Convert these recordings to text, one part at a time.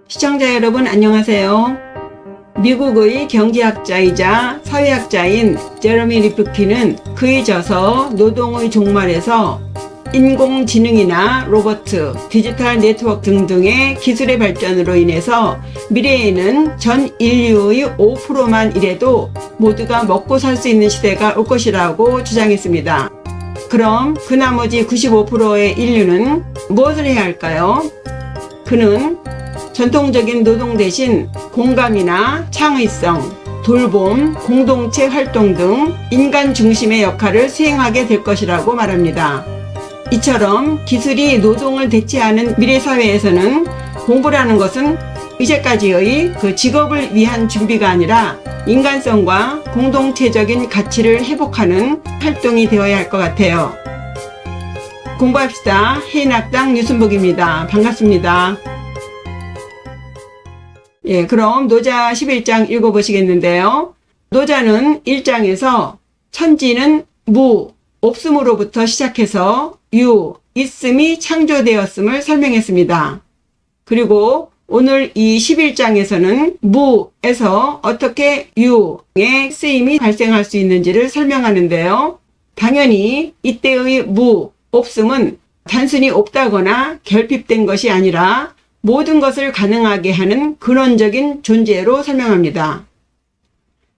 시청자 여러분 안녕하세요. 미국의 경제학자이자 사회학자인 제러미 리프킨은 그의 저서 노동의 종말에서 인공지능이나 로봇, 디지털 네트워크 등등의 기술의 발전으로 인해서 미래에는 전 인류의 5%만 일해도 모두가 먹고 살 수 있는 시대가 올 것이라고 주장했습니다. 그럼 그 나머지 95%의 인류는 무엇을 해야 할까요? 그는 전통적인 노동 대신 공감이나 창의성, 돌봄, 공동체 활동 등 인간 중심의 역할을 수행하게 될 것이라고 말합니다. 이처럼 기술이 노동을 대체하는 미래 사회에서는 공부라는 것은 이제까지의 그 직업을 위한 준비가 아니라 인간성과 공동체적인 가치를 회복하는 활동이 되어야 할 것 같아요. 공부합시다. 해인학당 유순복입니다. 반갑습니다. 그럼 노자 11장 읽어보시겠는데요. 노자는 1장에서 천지는 무, 없음으로부터 시작해서 유, 있음이 창조되었음을 설명했습니다. 그리고 오늘 이 11장에서는 무에서 어떻게 유의 쓰임이 발생할 수 있는지를 설명하는데요. 당연히 이때의 무, 없음은 단순히 없다거나 결핍된 것이 아니라 모든 것을 가능하게 하는 근원적인 존재로 설명합니다.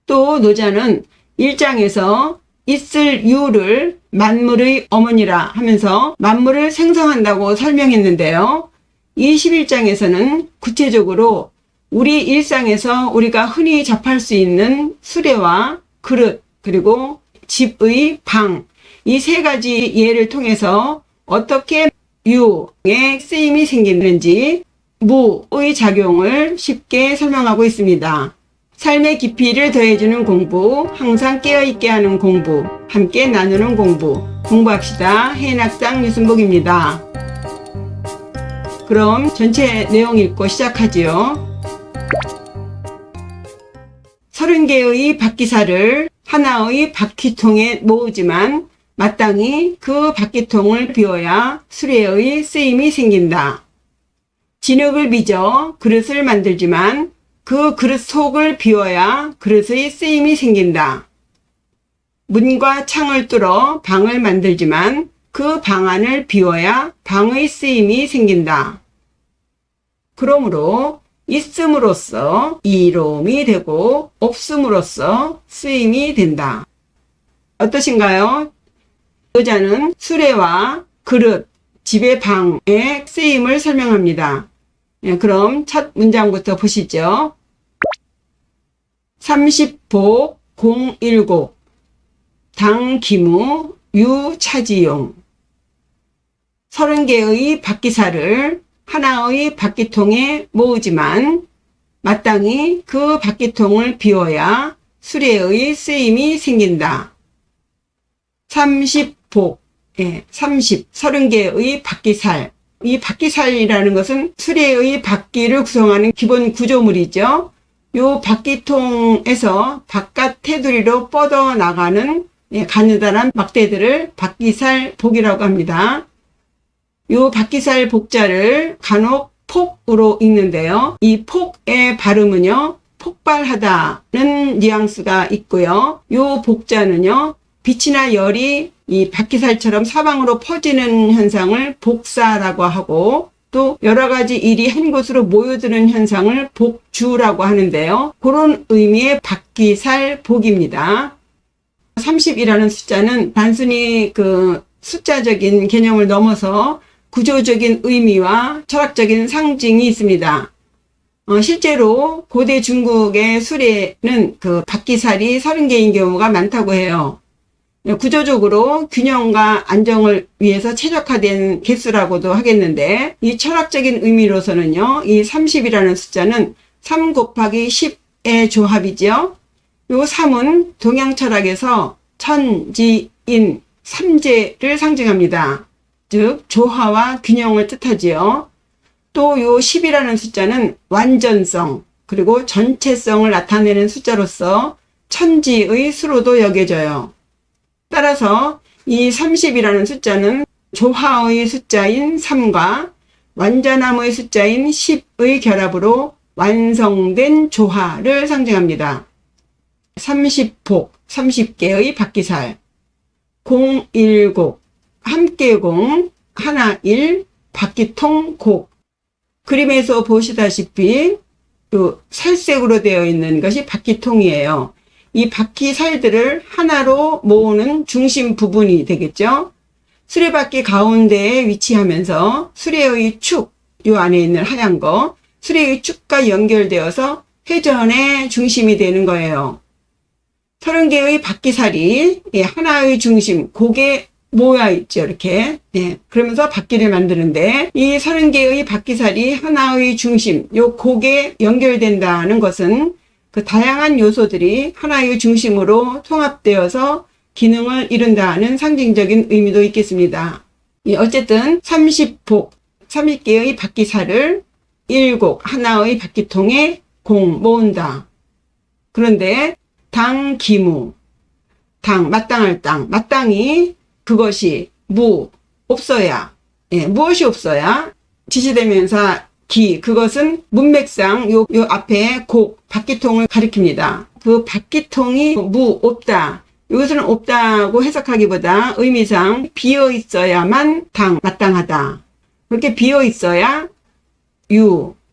또 노자는 1장에서 있을 유를 만물의 어머니라 하면서 만물을 생성한다고 설명했는데요. 이 11장에서는 구체적으로 우리 일상에서 우리가 흔히 접할 수 있는 수레와 그릇 그리고 집의 방, 이 세 가지 예를 통해서 어떻게 유의 쓰임이 생기는지 무의 작용을 쉽게 설명하고 있습니다. 삶의 깊이를 더해주는 공부, 항상 깨어있게 하는 공부, 함께 나누는 공부, 공부합시다. 해인학당 유순복입니다. 그럼 전체 내용 읽고 시작하지요. 30개의 바퀴살을 하나의 바퀴통에 모으지만 마땅히 그 바퀴통을 비워야 수레의 쓰임이 생긴다. 진흙을 빚어 그릇을 만들지만 그 그릇 속을 비워야 그릇의 쓰임이 생긴다. 문과 창을 뚫어 방을 만들지만 그 방 안을 비워야 방의 쓰임이 생긴다. 그러므로 있음으로써 이로움이 되고 없음으로써 쓰임이 된다. 어떠신가요? 노자는 수레와 그릇, 집의 방의 쓰임을 설명합니다. 그럼 첫 문장부터 보시죠. 30복 017 당기무 유차지용 30개의 바퀴살을 하나의 바퀴통에 모으지만 마땅히 그 바퀴통을 비워야 수레의 쓰임이 생긴다. 30복 30개의 바퀴살. 이 바퀴살이라는 것은 수레의 바퀴를 구성하는 기본 구조물이죠. 요 바퀴통에서 바깥 테두리로 뻗어나가는 가느다란 막대들을 바퀴살복이라고 합니다. 요 바퀴살 복자를 간혹 폭으로 읽는데요. 이 폭의 발음은요, 폭발하다는 뉘앙스가 있고요. 요 복자는요, 빛이나 열이 이 바퀴살처럼 사방으로 퍼지는 현상을 복사라고 하고 또 여러 가지 일이 한 곳으로 모여드는 현상을 복주라고 하는데요. 그런 의미의 바퀴살복입니다. 30이라는 숫자는 단순히 그 숫자적인 개념을 넘어서 구조적인 의미와 철학적인 상징이 있습니다. 실제로 고대 중국의 수레는 그 바퀴살이 30개인 경우가 많다고 해요. 구조적으로 균형과 안정을 위해서 최적화된 개수라고도 하겠는데 이 철학적인 의미로서는요. 이 30이라는 숫자는 3 곱하기 10의 조합이죠. 요 3은 동양 철학에서 천지인 삼재를 상징합니다. 즉 조화와 균형을 뜻하지요. 또 요 10이라는 숫자는 완전성 그리고 전체성을 나타내는 숫자로서 천지의 수로도 여겨져요. 따라서 이 30이라는 숫자는 조화의 숫자인 3과 완전함의 숫자인 10의 결합으로 완성된 조화를 상징합니다. 30폭, 30개의 바퀴살, 0일곡, 함께공, 하나일, 바퀴통, 곡. 그림에서 보시다시피 살색으로 되어 있는 것이 바퀴통이에요. 이 바퀴살들을 하나로 모으는 중심 부분이 되겠죠. 수레바퀴 가운데에 위치하면서 수레의 축, 요 안에 있는 하얀 거, 수레의 축과 연결되어서 회전의 중심이 되는 거예요. 30개의 바퀴살이 하나의 중심, 곡에 모여 있죠, 이렇게. 그러면서 바퀴를 만드는데, 이 30개의 바퀴살이 하나의 중심, 요 곡에 연결된다는 것은 그 다양한 요소들이 하나의 중심으로 통합되어서 기능을 이룬다는 상징적인 의미도 있겠습니다. 어쨌든 30폭, 30개의 바퀴살을 1곡, 하나의 바퀴통에 모은다. 그런데 당, 기무, 당, 마땅할 땅, 마땅히 그것이 없어야, 무엇이 없어야, 지시대명사 기, 그것은 문맥상 요 앞에 곡, 바퀴통을 가리킵니다. 그 바퀴통이 없다. 이것은 없다고 해석하기보다 의미상 비어 있어야만 마땅하다. 그렇게 비어 있어야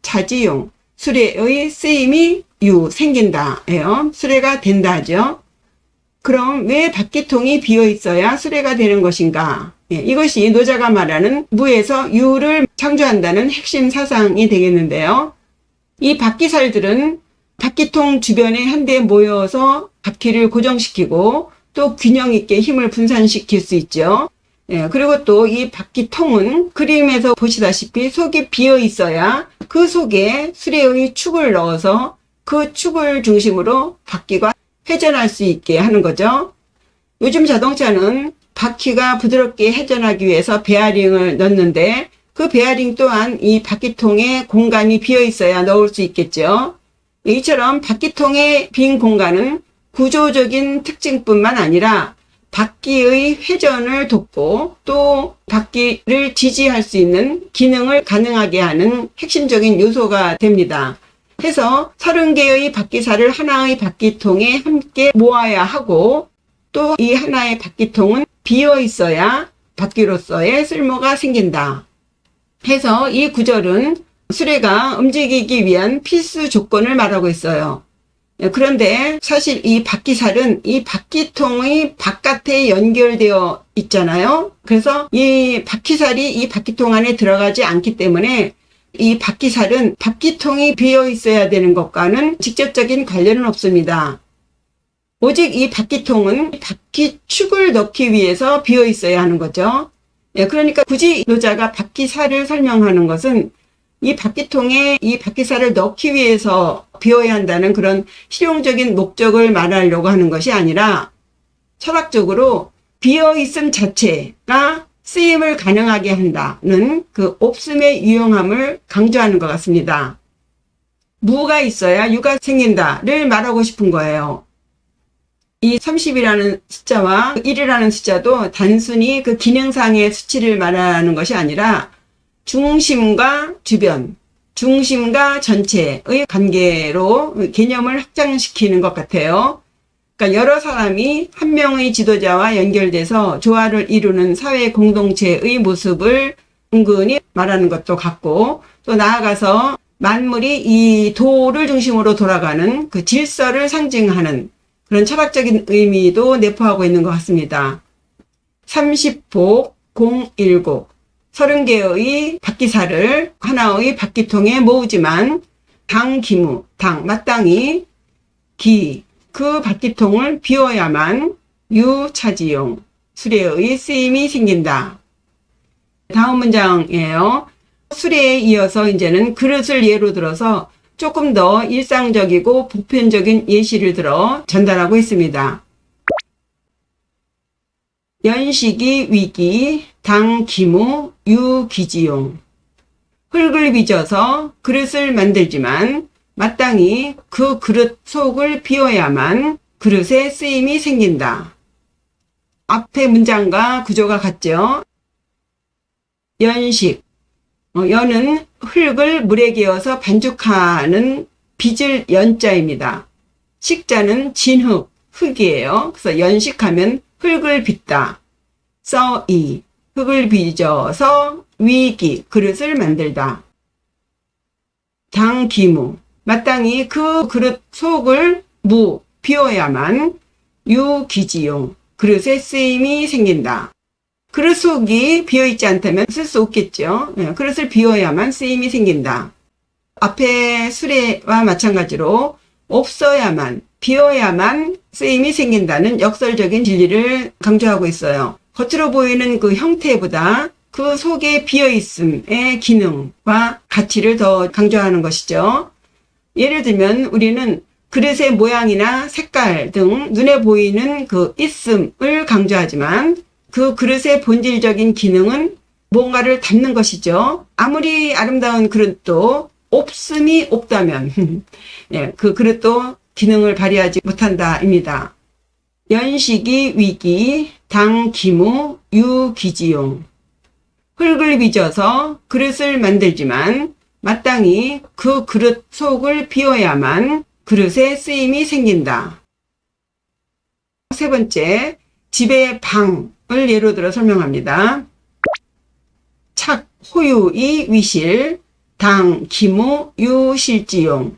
차지용, 수레의 쓰임이 생긴다. 수레가 된다죠. 그럼 왜 바퀴통이 비어 있어야 수레가 되는 것인가? 이것이 노자가 말하는 무에서 유를 창조한다는 핵심 사상이 되겠는데요. 이 바퀴살들은 바퀴통 주변에 한데 모여서 바퀴를 고정시키고 또 균형 있게 힘을 분산시킬 수 있죠. 그리고 또 이 바퀴통은 그림에서 보시다시피 속이 비어 있어야 그 속에 수레의 축을 넣어서 그 축을 중심으로 바퀴가 회전할 수 있게 하는 거죠. 요즘 자동차는 바퀴가 부드럽게 회전하기 위해서 베어링을 넣는데 그 베어링 또한 이 바퀴통에 공간이 비어 있어야 넣을 수 있겠죠. 이처럼 바퀴통의 빈 공간은 구조적인 특징뿐만 아니라 바퀴의 회전을 돕고 또 바퀴를 지지할 수 있는 기능을 가능하게 하는 핵심적인 요소가 됩니다. 해서 30개의 바퀴살을 하나의 바퀴통에 함께 모아야 하고 또 이 하나의 바퀴통은 비어 있어야 바퀴로서의 쓸모가 생긴다. 해서 이 구절은 수레가 움직이기 위한 필수 조건을 말하고 있어요. 그런데 사실 이 바퀴살은 이 바퀴통의 바깥에 연결되어 있잖아요. 그래서 이 바퀴살이 이 바퀴통 안에 들어가지 않기 때문에 이 바퀴살은 바퀴통이 비어 있어야 되는 것과는 직접적인 관련은 없습니다. 오직 이 바퀴통은 바퀴축을 넣기 위해서 비어 있어야 하는 거죠. 그러니까 굳이 노자가 바퀴살을 설명하는 것은 이 바퀴통에 이 바퀴살을 넣기 위해서 비워야 한다는 그런 실용적인 목적을 말하려고 하는 것이 아니라 철학적으로 비어 있음 자체가 쓰임을 가능하게 한다는 그 없음의 유용함을 강조하는 것 같습니다. 무가 있어야 유가 생긴다를 말하고 싶은 거예요. 이 30이라는 숫자와 1이라는 숫자도 단순히 그 기능상의 수치를 말하는 것이 아니라 중심과 주변, 중심과 전체의 관계로 개념을 확장시키는 것 같아요. 그러니까 여러 사람이 한 명의 지도자와 연결돼서 조화를 이루는 사회 공동체의 모습을 은근히 말하는 것도 같고 또 나아가서 만물이 이 도를 중심으로 돌아가는 그 질서를 상징하는 그런 철학적인 의미도 내포하고 있는 것 같습니다. 30폭 0일곡 30개의 바퀴살을 하나의 바퀴통에 모으지만 당, 기무, 당, 마땅히 기, 그 바퀴통을 비워야만 차지용, 수레의 쓰임이 생긴다. 다음 문장이에요. 수레에 이어서 이제는 그릇을 예로 들어서 조금 더 일상적이고 보편적인 예시를 들어 전달하고 있습니다. 연식이 위기, 당, 기무, 기지용. 흙을 빚어서 그릇을 만들지만 마땅히 그 그릇 속을 비워야만 그릇에 쓰임이 생긴다. 앞의 문장과 구조가 같죠? 연식, 연은 흙을 물에 개어서 반죽하는 빚을 연자입니다. 식자는 진흙, 흙이에요. 그래서 연식하면 흙을 빚다. 써이, 흙을 빚어서 위기, 그릇을 만들다. 당기무, 마땅히 그 그릇 속을 비워야만 유기지용, 그릇에 쓰임이 생긴다. 그릇 속이 비어있지 않다면 쓸 수 없겠죠. 그릇을 비워야만 쓰임이 생긴다. 앞에 수레와 마찬가지로 없어야만, 비워야만 쓰임이 생긴다는 역설적인 진리를 강조하고 있어요. 겉으로 보이는 그 형태보다 그 속에 비어있음의 기능과 가치를 더 강조하는 것이죠. 예를 들면 우리는 그릇의 모양이나 색깔 등 눈에 보이는 그 있음을 강조하지만 그 그릇의 본질적인 기능은 뭔가를 담는 것이죠. 아무리 아름다운 그릇도 없음이 없다면 그 그릇도 기능을 발휘하지 못한다입니다. 연식이 위기, 당기무, 유기지용. 흙을 빚어서 그릇을 만들지만 마땅히 그 그릇 속을 비워야만 그릇에 쓰임이 생긴다. 세 번째, 집의 방을 예로 들어 설명합니다. 착, 호유이 위실, 당, 기무, 유실지용.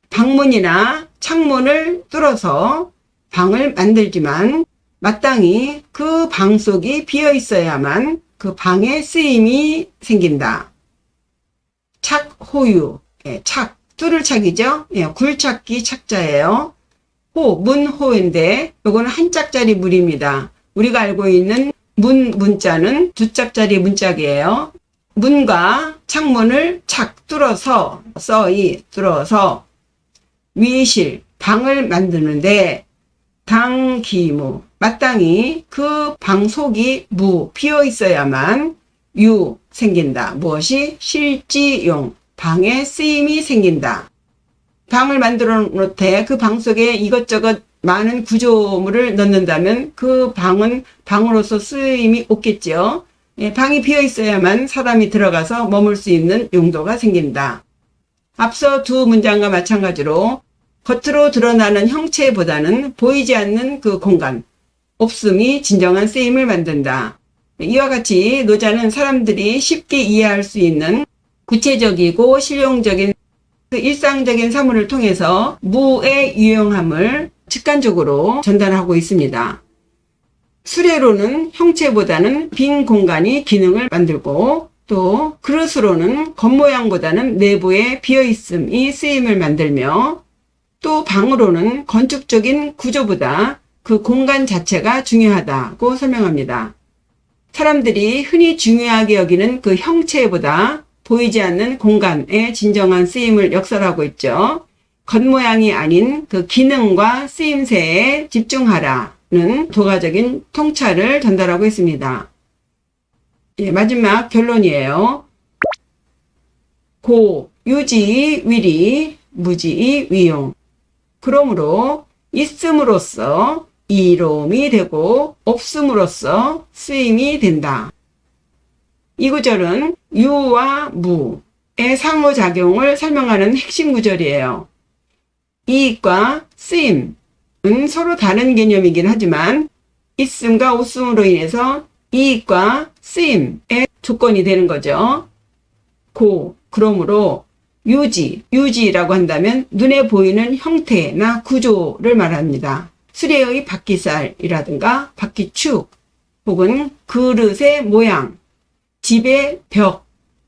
방문이나 창문을 뚫어서 방을 만들지만 마땅히 그 방 속이 비어 있어야만 그 방에 쓰임이 생긴다. 착, 호유, 착, 뚫을 착이죠. 굴착기 착자예요. 문호인데 요거는 한 짝짜리 물입니다. 우리가 알고 있는 문자는 두 짝짜리 문짝이에요. 문과 창문을 착 뚫어서 뚫어서 위실 방을 만드는데 당기무 마땅히 그 방 속이 비어 있어야만 생긴다. 무엇이? 실지용 방에 쓰임이 생긴다. 방을 만들어 놓되 그 방 속에 이것저것 많은 구조물을 넣는다면 그 방은 방으로서 쓰임이 없겠죠. 방이 비어 있어야만 사람이 들어가서 머물 수 있는 용도가 생긴다. 앞서 두 문장과 마찬가지로 겉으로 드러나는 형체보다는 보이지 않는 그 공간, 없음이 진정한 쓰임을 만든다. 이와 같이 노자는 사람들이 쉽게 이해할 수 있는 구체적이고 실용적인 일상적인 사물을 통해서 무의 유용함을 직관적으로 전달하고 있습니다. 수레로는 형체보다는 빈 공간이 기능을 만들고 또 그릇으로는 겉모양보다는 내부에 비어있음이 쓰임을 만들며 또 방으로는 건축적인 구조보다 그 공간 자체가 중요하다고 설명합니다. 사람들이 흔히 중요하게 여기는 그 형체보다 보이지 않는 공간의 진정한 쓰임을 역설하고 있죠. 겉모양이 아닌 그 기능과 쓰임새에 집중하라는 도가적인 통찰을 전달하고 있습니다. 마지막 결론이에요. 유지의 위리, 무지의 위용. 그러므로 있음으로써 이로움이 되고 없음으로써 쓰임이 된다. 이 구절은 유와 무의 상호작용을 설명하는 핵심 구절이에요. 이익과 쓰임은 서로 다른 개념이긴 하지만 있음과 없음으로 인해서 이익과 쓰임의 조건이 되는 거죠. 그러므로 유지라고 한다면 눈에 보이는 형태나 구조를 말합니다. 수레의 바퀴살이라든가 바퀴축 혹은 그릇의 모양, 집의 벽,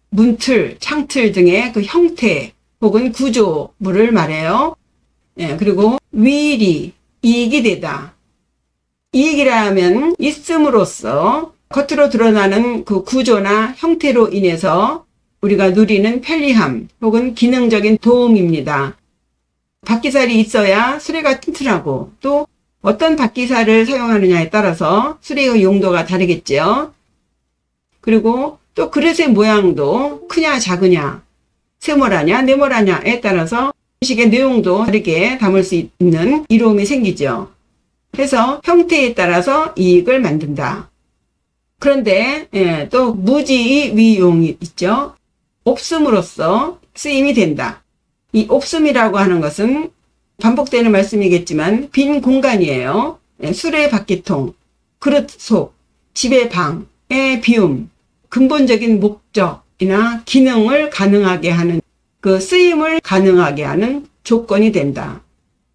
문틀, 창틀 등의 그 형태 혹은 구조물을 말해요. 그리고 위리, 이익이 되다. 이익이라면 있음으로써 겉으로 드러나는 그 구조나 형태로 인해서 우리가 누리는 편리함 혹은 기능적인 도움입니다. 바퀴살이 있어야 수레가 튼튼하고 또 어떤 바퀴살을 사용하느냐에 따라서 수레의 용도가 다르겠죠. 그리고 또 그릇의 모양도 크냐 작으냐, 세모라냐 네모라냐에 따라서 음식의 내용도 다르게 담을 수 있는 이로움이 생기죠. 그래서 형태에 따라서 이익을 만든다. 그런데 또 무지의 위용이 있죠. 없음으로써 쓰임이 된다. 이 없음이라고 하는 것은 반복되는 말씀이겠지만 빈 공간이에요. 수레 바퀴통, 그릇 속, 집의 방의 비움, 근본적인 목적이나 기능을 가능하게 하는 그 쓰임을 가능하게 하는 조건이 된다.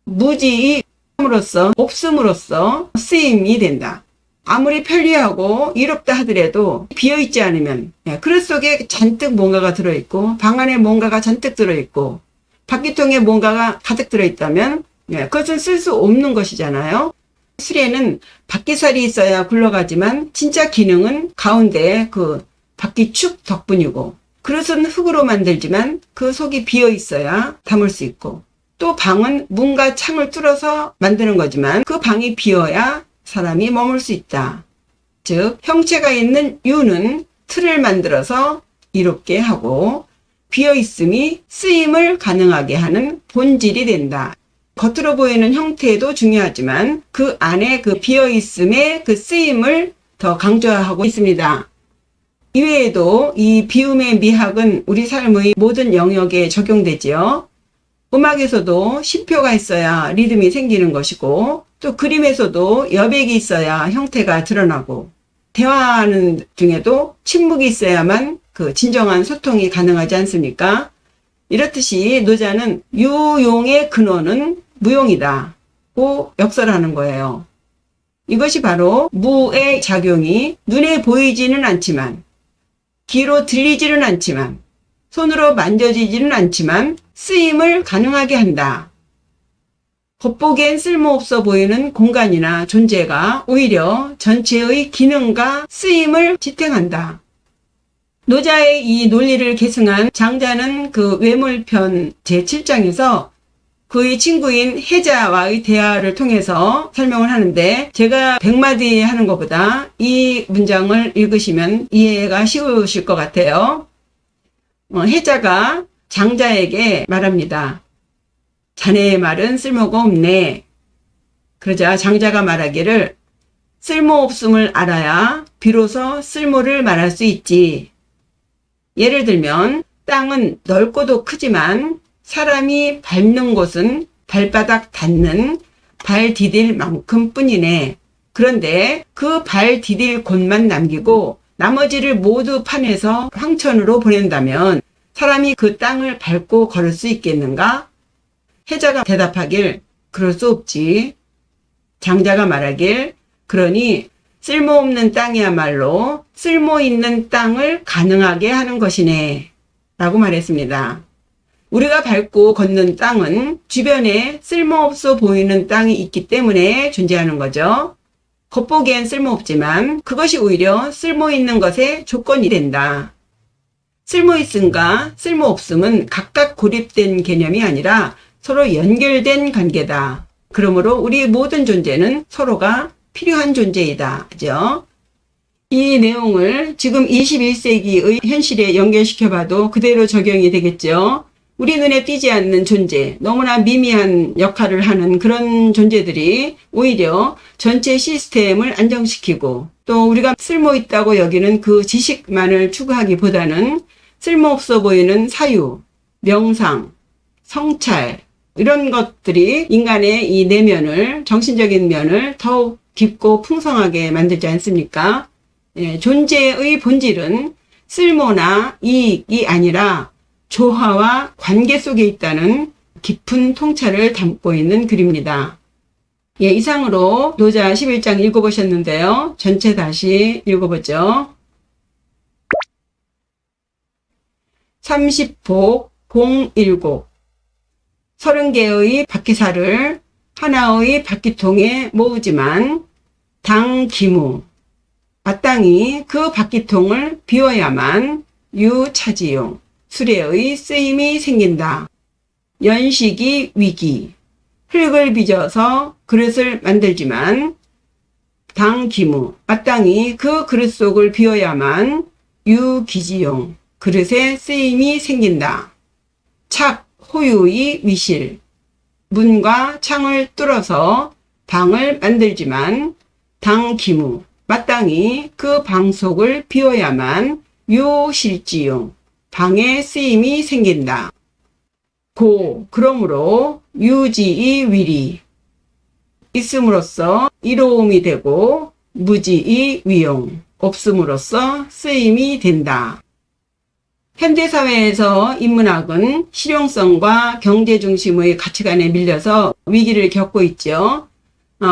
무지의함으로써 없음으로써 쓰임이 된다. 아무리 편리하고 이롭다 하더라도 비어있지 않으면 그릇 속에 잔뜩 뭔가가 들어있고 방 안에 뭔가가 잔뜩 들어있고 바퀴통에 뭔가가 가득 들어있다면 그것은 쓸 수 없는 것이잖아요. 수레는 바퀴살이 있어야 굴러가지만 진짜 기능은 가운데 그 바퀴축 덕분이고, 그릇은 흙으로 만들지만 그 속이 비어 있어야 담을 수 있고, 또 방은 문과 창을 뚫어서 만드는 거지만 그 방이 비어야 사람이 머물 수 있다. 즉 형체가 있는 유는 틀을 만들어서 이롭게 하고 비어있음이 쓰임을 가능하게 하는 본질이 된다. 겉으로 보이는 형태도 중요하지만 그 안에 그 비어있음의 그 쓰임을 더 강조하고 있습니다. 이외에도 이 비움의 미학은 우리 삶의 모든 영역에 적용되지요. 음악에서도 심표가 있어야 리듬이 생기는 것이고, 또 그림에서도 여백이 있어야 형태가 드러나고, 대화하는 중에도 침묵이 있어야만 그 진정한 소통이 가능하지 않습니까? 이렇듯이 노자는 유용의 근원은 무용이다고 역설하는 거예요. 이것이 바로 무의 작용이 눈에 보이지는 않지만, 귀로 들리지는 않지만, 손으로 만져지지는 않지만 쓰임을 가능하게 한다. 겉보기엔 쓸모없어 보이는 공간이나 존재가 오히려 전체의 기능과 쓰임을 지탱한다. 노자의 이 논리를 계승한 장자는 그 외물편 제7장에서 그의 친구인 해자와의 대화를 통해서 설명을 하는데, 제가 100마디 하는 것보다 이 문장을 읽으시면 이해가 쉬우실 것 같아요. 해자가 장자에게 말합니다. 자네의 말은 쓸모가 없네. 그러자 장자가 말하기를, 쓸모없음을 알아야 비로소 쓸모를 말할 수 있지. 예를 들면 땅은 넓고도 크지만 사람이 밟는 곳은 발바닥 닿는 발 디딜 만큼 뿐이네. 그런데 그 발 디딜 곳만 남기고 나머지를 모두 파내서 황천으로 보낸다면 사람이 그 땅을 밟고 걸을 수 있겠는가? 해자가 대답하길, 그럴 수 없지. 장자가 말하길, 그러니 쓸모없는 땅이야말로 쓸모있는 땅을 가능하게 하는 것이네 라고 말했습니다. 우리가 밟고 걷는 땅은 주변에 쓸모없어 보이는 땅이 있기 때문에 존재하는 거죠. 겉보기엔 쓸모없지만 그것이 오히려 쓸모있는 것의 조건이 된다. 쓸모있음과 쓸모없음은 각각 고립된 개념이 아니라 서로 연결된 관계다. 그러므로 우리 모든 존재는 서로가 필요한 존재이다. 그죠? 이 내용을 지금 21세기의 현실에 연결시켜 봐도 그대로 적용이 되겠죠. 우리 눈에 띄지 않는 존재, 너무나 미미한 역할을 하는 그런 존재들이 오히려 전체 시스템을 안정시키고, 또 우리가 쓸모있다고 여기는 그 지식만을 추구하기보다는 쓸모없어 보이는 사유, 명상, 성찰, 이런 것들이 인간의 이 내면을, 정신적인 면을 더욱 깊고 풍성하게 만들지 않습니까? 존재의 본질은 쓸모나 이익이 아니라 조화와 관계 속에 있다는 깊은 통찰을 담고 있는 글입니다. 이상으로 노자 11장 읽어보셨는데요. 전체 다시 읽어보죠. 30폭 0일곱 30개의 바퀴살을 하나의 바퀴통에 모으지만 당기무 마땅히 그 바퀴통을 비워야만 유차지용 수레의 쓰임이 생긴다. 연식이 위기 흙을 빚어서 그릇을 만들지만 당기무 마땅히 그 그릇 속을 비워야만 유기지용 그릇에 쓰임이 생긴다. 착 호유의 위실 문과 창을 뚫어서 방을 만들지만 당기무 마땅히 그 방속을 비워야만 유실지용, 방에 쓰임이 생긴다. 그러므로 유지이 위리, 있음으로써 이로움이 되고 무지이 위용, 없음으로써 쓰임이 된다. 현대사회에서 인문학은 실용성과 경제 중심의 가치관에 밀려서 위기를 겪고 있죠.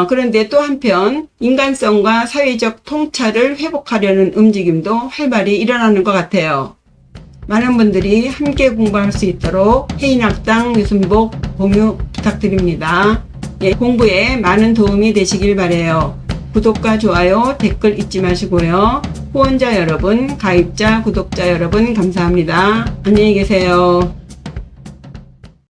그런데 또 한편 인간성과 사회적 통찰을 회복하려는 움직임도 활발히 일어나는 것 같아요. 많은 분들이 함께 공부할 수 있도록 해인학당 유순복 공유 부탁드립니다. 공부에 많은 도움이 되시길 바라요. 구독과 좋아요, 댓글 잊지 마시고요. 후원자 여러분, 가입자, 구독자 여러분 감사합니다. 안녕히 계세요.